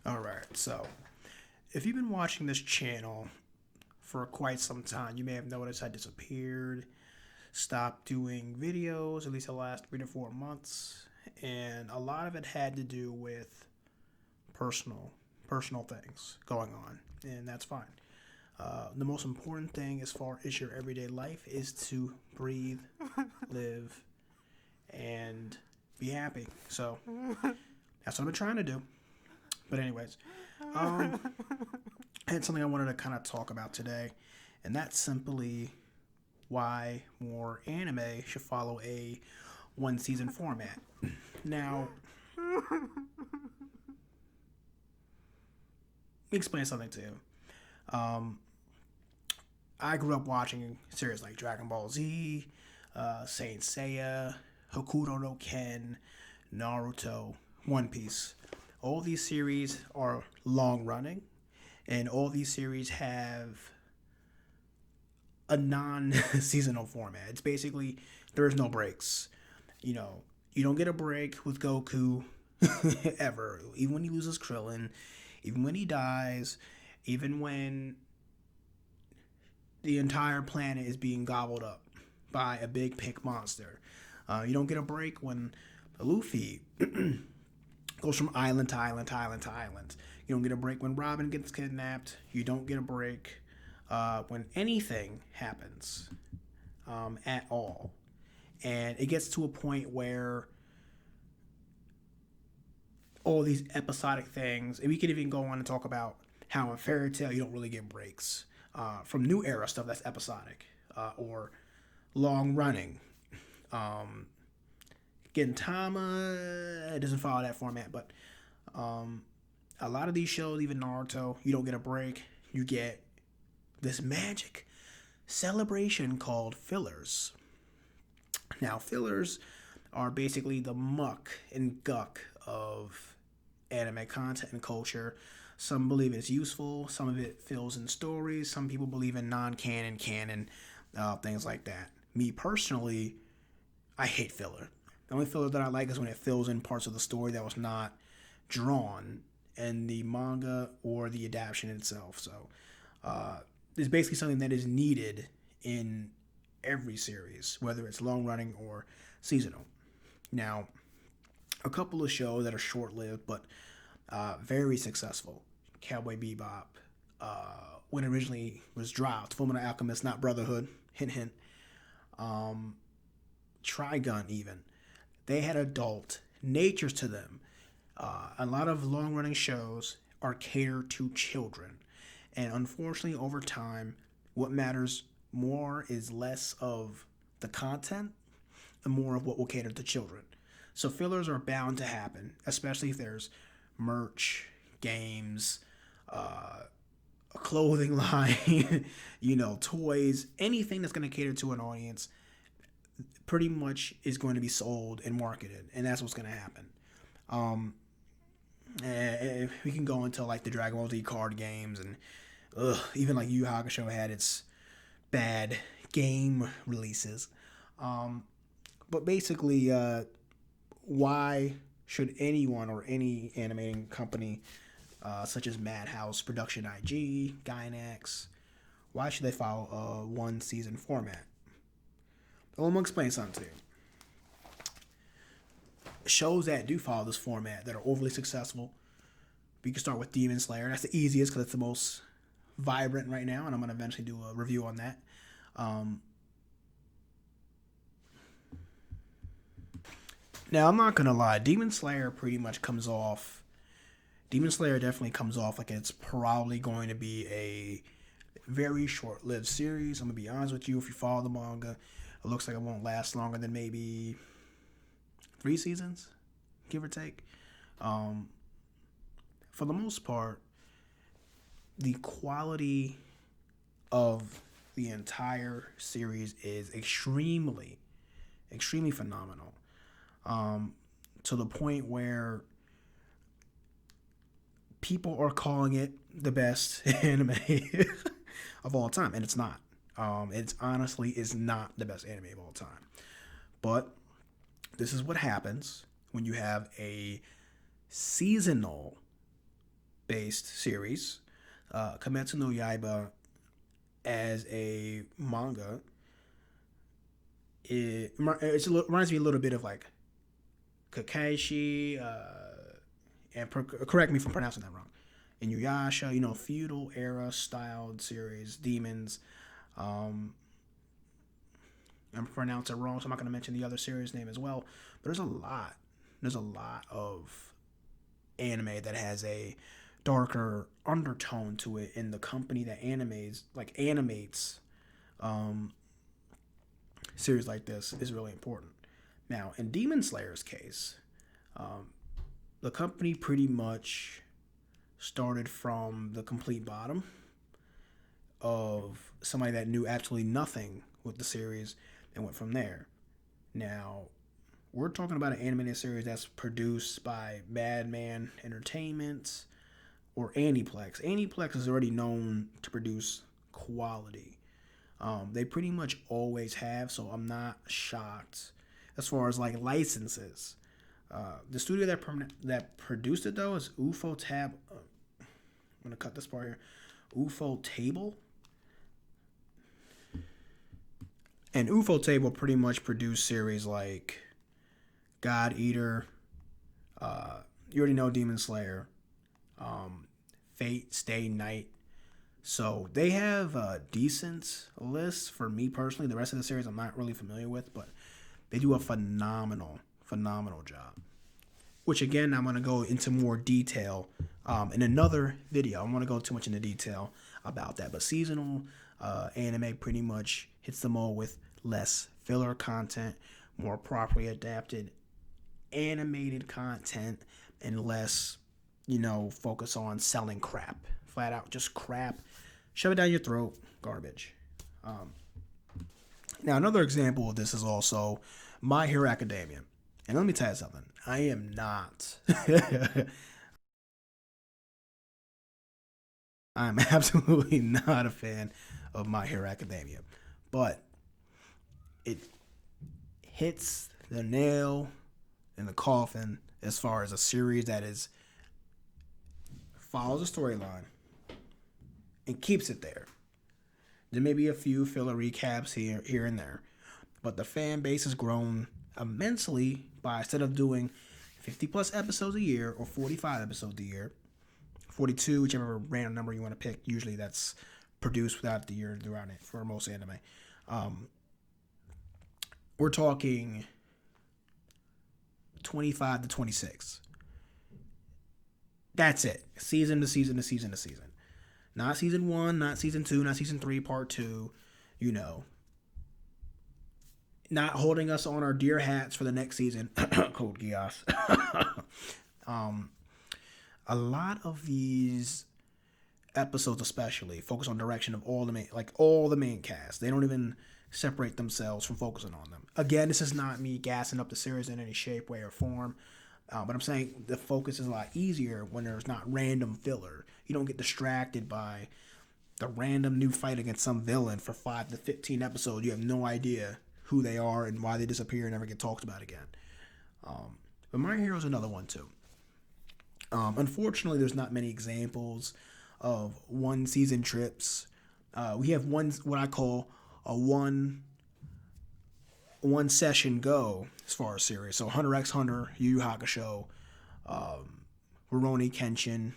All right, so if you've been watching this channel for quite some time, you may have noticed I disappeared, stopped doing videos, at least the last 3 to 4 months, and a lot of it had to do with personal personal things going on, and that's fine. The most important thing as far as your everyday life is to breathe, live, and be happy. So that's what I've been trying to do. But anyways, um, I had something I wanted to kind of talk about today, and that's simply why more anime should follow a one season format. Now, let me explain something to you. Um, I grew up watching series like Dragon Ball Z, Saint Seiya, Hokuto no Ken, Naruto, One Piece. All these series are long running, and all these series have a non seasonal format. It's basically there's no breaks. You know, you don't get a break with Goku ever. Even when he loses Krillin, even when he dies, even when the entire planet is being gobbled up by a big pig monster. You don't get a break when Luffy goes from island to island to island to island. You don't get a break when Robin gets kidnapped. You don't get a break when anything happens at all. And it gets to a point where all these episodic things, and we could even go on and talk about how in Fairy Tail you don't really get breaks from new era stuff that's episodic or long running. Um, Gintama, it doesn't follow that format, but a lot of these shows, even Naruto, you don't get a break. You get this magic celebration called fillers. Now, fillers are basically the muck and guck of anime content and culture. Some believe it's useful, some of it fills in stories, some people believe in non-canon, canon, things like that. Me personally, I hate filler. The only filler that I like is when it fills in parts of the story that was not drawn in the manga or the adaptation itself. So it's basically something that is needed in every series, whether it's long running or seasonal. Now, a couple of shows that are short lived but very successful. Cowboy Bebop, when it originally was dropped, Fullmetal Alchemist, not Brotherhood, hint hint. Trigun even. They had adult natures to them. A lot of long running shows are catered to children. And unfortunately, over time, what matters more is less of the content and more of what will cater to children. So fillers are bound to happen, especially if there's merch, games, a clothing line, toys, anything that's going to cater to an audience pretty much is going to be sold and marketed, and that's what's going to happen. And we can go into like the Dragon Ball Z card games, and even like Yu Yu Hakusho had its bad game releases. But basically, why should anyone or any animating company, such as Madhouse, Production IG, Gainax, why should they follow a one season format? Well, I'm gonna explain something to you. Shows that do follow this format that are overly successful. We can start with Demon Slayer. That's the easiest because it's the most vibrant right now, and I'm gonna eventually do a review on that. Now, I'm not gonna lie. Demon Slayer pretty much comes off. Demon Slayer definitely comes off like it's probably going to be a very short-lived series. I'm gonna be honest with you. If you follow the manga, it looks like it won't last longer than maybe 3 seasons, give or take. For the most part, the quality of the entire series is extremely, extremely phenomenal. To the point where people are calling it the best anime of all time, and it's not. It's honestly is not the best anime of all time. But this is what happens when you have a seasonal based series. Kimetsu no Yaiba as a manga, it reminds me a little bit of like Kakashi, and correct me if I'm pronouncing that wrong. Inuyasha, feudal era styled series, demons. I'm pronouncing it wrong, so I'm not going to mention the other series name as well. But there's a lot. There's a lot of anime that has a darker undertone to it, and the company that animates series like this is really important. Now, in Demon Slayer's case, the company pretty much started from the complete bottom of somebody that knew absolutely nothing with the series and went from there. Now, we're talking about an animated series that's produced by Madman Entertainment or Aniplex. Aniplex is already known to produce quality. They pretty much always have, so I'm not shocked as far as like licenses. The studio that produced it though is UFO Tab. I'm gonna cut this part here. UFO Table. And UFO Table pretty much produced series like God Eater. You already know Demon Slayer. Fate Stay Night. So they have a decent list for me personally. The rest of the series I'm not really familiar with, but they do a phenomenal job. Which again, I'm going to go into more detail in another video. I don't want to go too much into detail about that. But seasonal anime pretty much hits them all with less filler content, more properly adapted animated content, and less, focus on selling crap. Flat out, just crap. Shove it down your throat. Garbage. Now, another example of this is also My Hero Academia. And let me tell you something. I am not. I'm absolutely not a fan of My Hero Academia. But it hits the nail in the coffin as far as a series that follows a storyline and keeps it there. There may be a few filler recaps here and there, but the fan base has grown immensely by, instead of doing 50 plus episodes a year or 45 episodes a year, 42, whichever random number you want to pick. Usually that's produced without the year throughout it for most anime. We're talking 25 to 26. That's it. Season to season to season to season. Not season 1, not season 2, not season 3, part 2. Not holding us on our dear hats for the next season. Code Geass. A lot of these episodes especially focus on direction of all the main cast. They don't even separate themselves from focusing on them. Again, this is not me gassing up the series in any shape, way, or form. But I'm saying the focus is a lot easier when there's not random filler. You don't get distracted by the random new fight against some villain for 5 to 15 episodes. You have no idea who they are and why they disappear and never get talked about again. But My Hero is another one too. Unfortunately, there's not many examples of one season trips. We have what I call a one session go as far as series. So Hunter x Hunter, Yu Yu Hakusho, Rurouni Kenshin,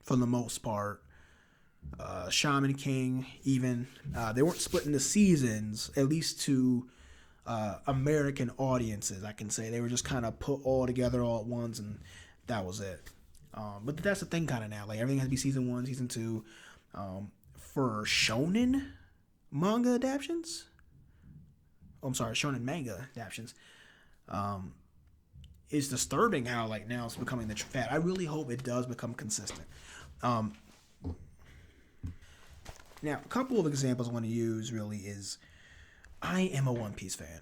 for the most part. Shaman King, even. They weren't split into seasons, at least to American audiences, I can say. They were just kind of put all together all at once, and that was it. But that's the thing kind of now. Like, everything has to be season 1, season 2. For shonen manga adaptions, shonen manga adaptions, is disturbing how now it's becoming the fad. I really hope it does become consistent. Now, a couple of examples I want to use really is, I am a One Piece fan.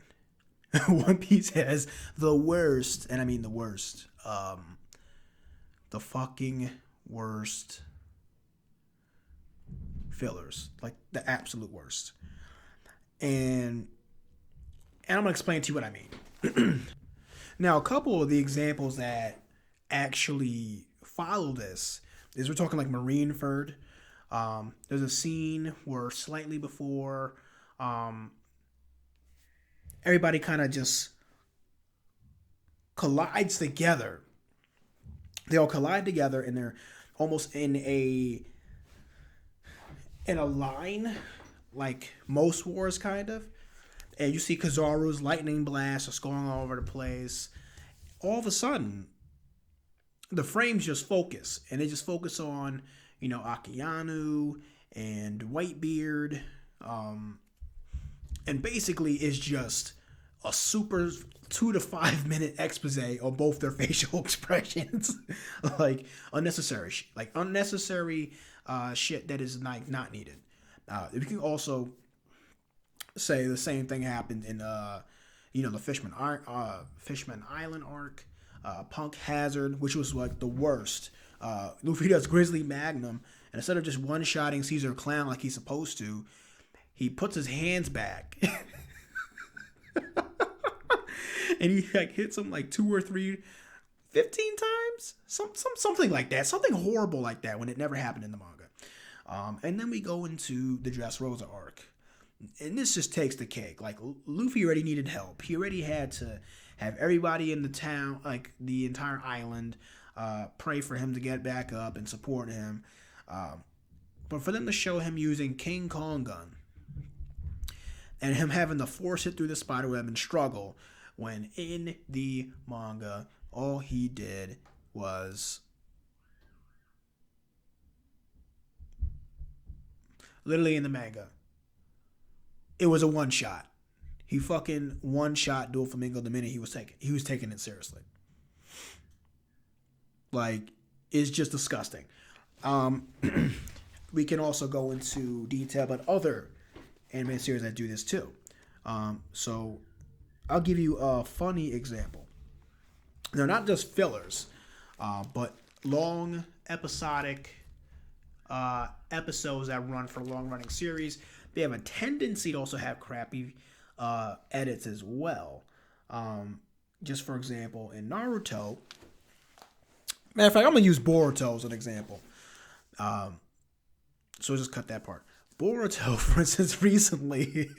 One Piece has the worst, and I mean the worst, the fucking worst fillers, like the absolute worst. And I'm going to explain to you what I mean. Now, a couple of the examples that actually follow this is we're talking like Marineford. There's a scene where slightly before everybody kind of just collides together. They all collide together and they're almost in a line, like most wars kind of. And you see Kizaru's lightning blast just going all over the place. All of a sudden, the frames just focus, and they just focus on, Akianu and Whitebeard, and basically it's just a super 2 to 5 minute expose on both their facial expressions, like unnecessary shit that is not needed. You can also say the same thing happened in the Fishman Island arc, Punk Hazard, which was like the worst. Luffy does Grizzly Magnum, and instead of just one-shotting Caesar Clown like he's supposed to, he puts his hands back. And he like hits him like 2 or 3, 15 times? Something like that. Something horrible like that when it never happened in the manga. And then we go into the Dressrosa arc. And this just takes the cake. Like, Luffy already needed help. He already had to have everybody in the town, like the entire island, pray for him to get back up and support him. But for them to show him using King Kong gun and him having to force it through the spiderweb and struggle, when in the manga, all he did was literally in the manga, it was a one-shot. He fucking one-shot Doflamingo the minute he was taking it seriously. Like, it's just disgusting. We can also go into detail about other anime series that do this too. So I'll give you a funny example. They're not just fillers, but long episodic episodes that run for long-running series. They have a tendency to also have crappy edits as well. Just for example, in Naruto, matter of fact, I'm going to use Boruto as an example. So just cut that part. Boruto, for instance, recently,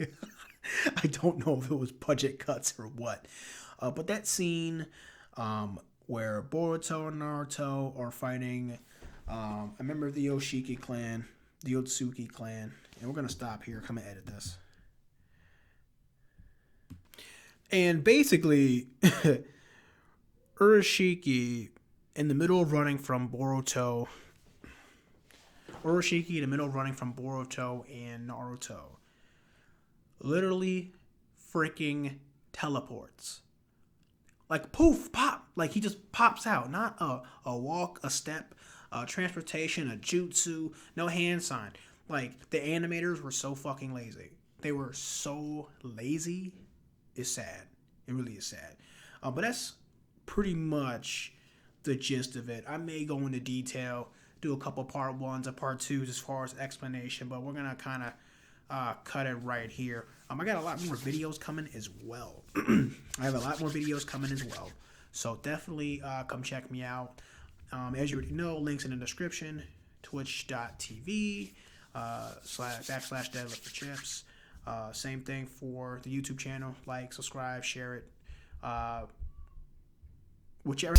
I don't know if it was budget cuts or what, but that scene where Boruto and Naruto are fighting a member of the Yoshiki clan, the Otsuki clan, and we're going to stop here. Come and edit this. And basically, Urashiki, in the middle of running from Boruto and Naruto, literally freaking teleports. Like, poof, pop. Like, he just pops out. Not a walk, a step, a transportation, a jutsu, no hand sign. Like, the animators were so fucking lazy. They were so lazy. It's sad. It really is sad. But that's pretty much the gist of it. I may go into detail, do a couple part 1s or part 2s as far as explanation, but we're going to kind of cut it right here. I got a lot more videos coming as well. I have a lot more videos coming as well. So definitely come check me out. As you already know, links in the description, twitch.tv /deadliftforchips. Same thing for the YouTube channel. Like, subscribe, share it. Whichever.